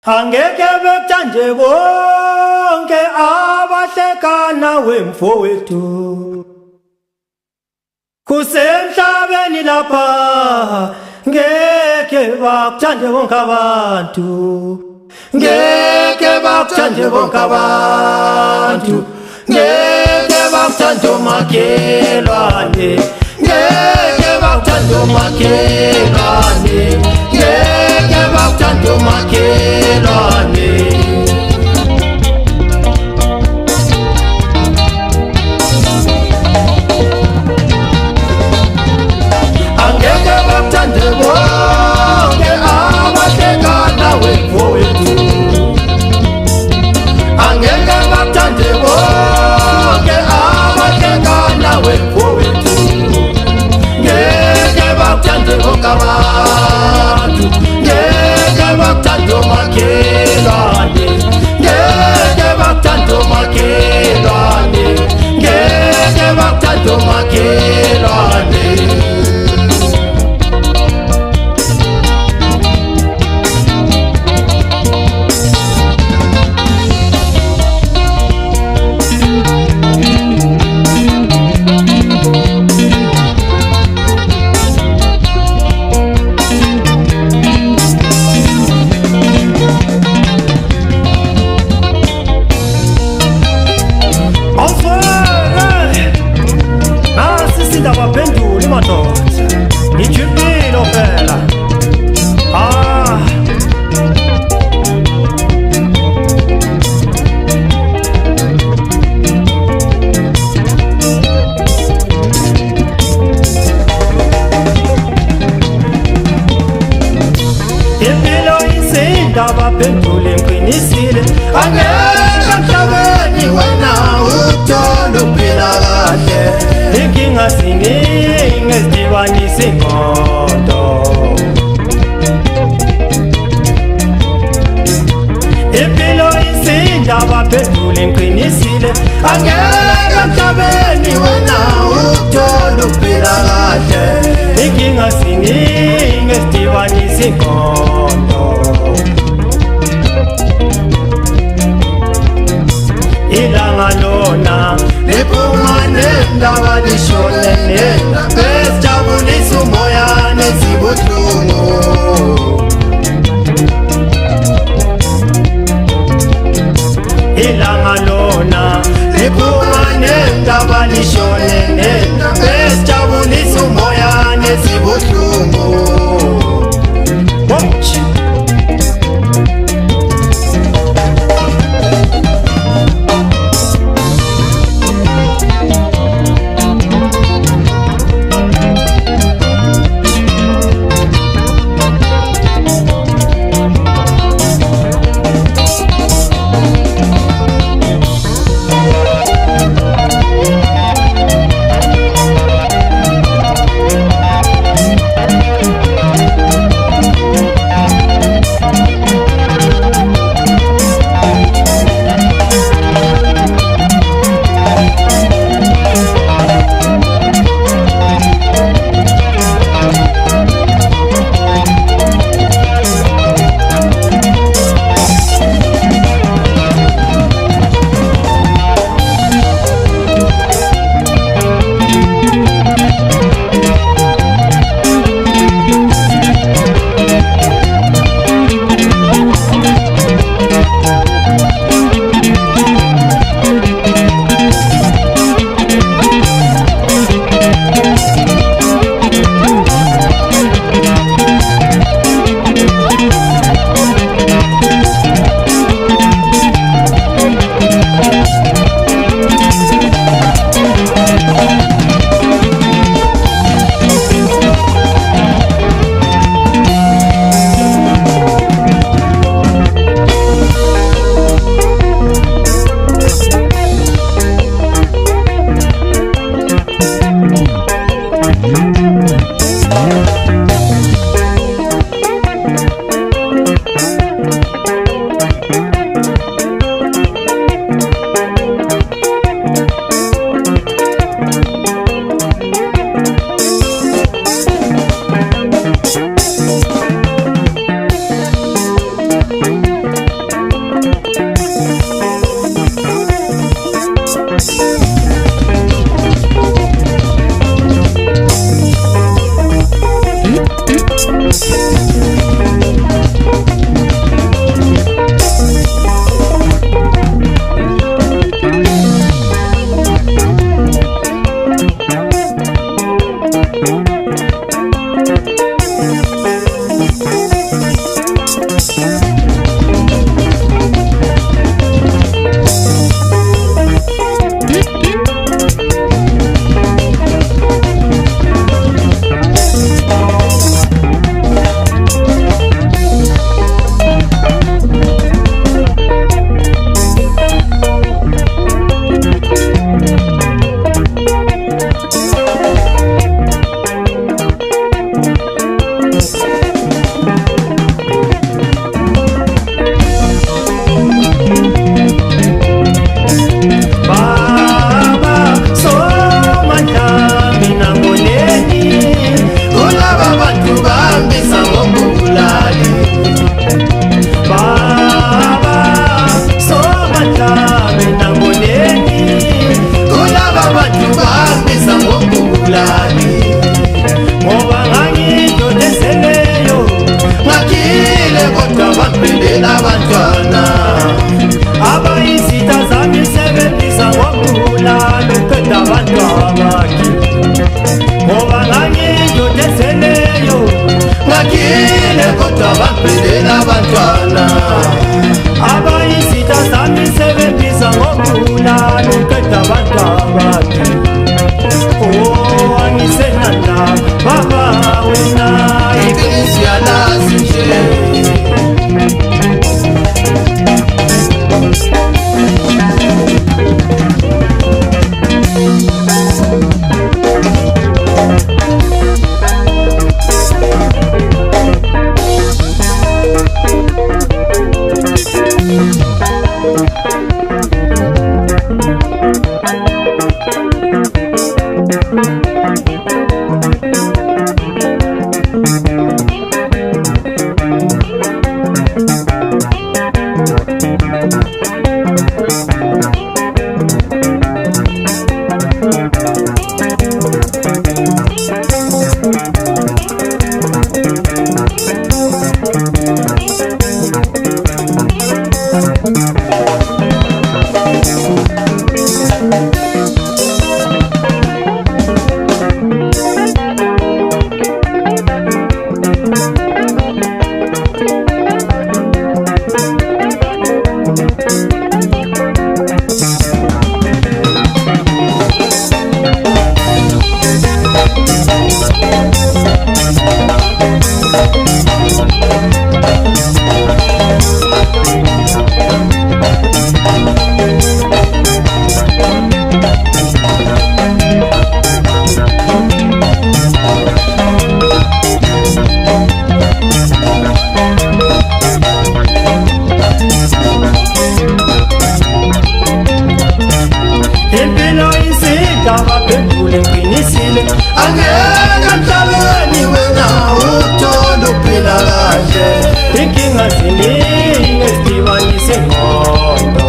Angeke bekuthande bonke abahlekana wemfowethu kusemhlabeni lapha ngeke bakuthande bonke abantu ngeke bakuthande bonke abantu ngeke bakuthande umakhelwane ngeke bakuthande umakhelwane ngeke bakuthande umakhelwane angeke bakuthande bonke abahlekana wemfowethu angeke bakuthande bonke abahlekana wemfowethu ngeke bakuthande bonke abantu ngeke bakuthande umakhelwane ngeke bakuthande umakhelwane ngeke bakuthande umakhelwane Abaphendule ngiqinisile angeke emhlabeni wena uthole ukuphila kahle inkinga ziningi ezidibanisa imoto impilo isinda abaphendule ngiqinisile angeke emhlabeni wena uthole ukuphila kahle inkinga ziningi ezidibanisa imoto ilanga lona liphuma nendaba lishone nenda besijabulisa umoya nezibuhlungu ilanga lona liphuma nendaba lishone nenda besijabulisa umoya nezibuhlungu Baba somatame nangoleni kulaba bantu bambisa ngokubulali ngoba ngangidodeseleyo ngakile kodwa baphelela abantwana abayizitha zami sebenzisa ngokubulala uqeda abantwabakhe ngoba ngangidodeseleyo ngakile kodwa baphelela abantwana abayizitha zami sebenzisa ngokubulala uqeda abantwabakhe oh angisenanda baba wena iqiniso yalazi nje angeka mhlabeni wena uthola ukuphila kahle inkinga ziningi ezidibanisa ingqondo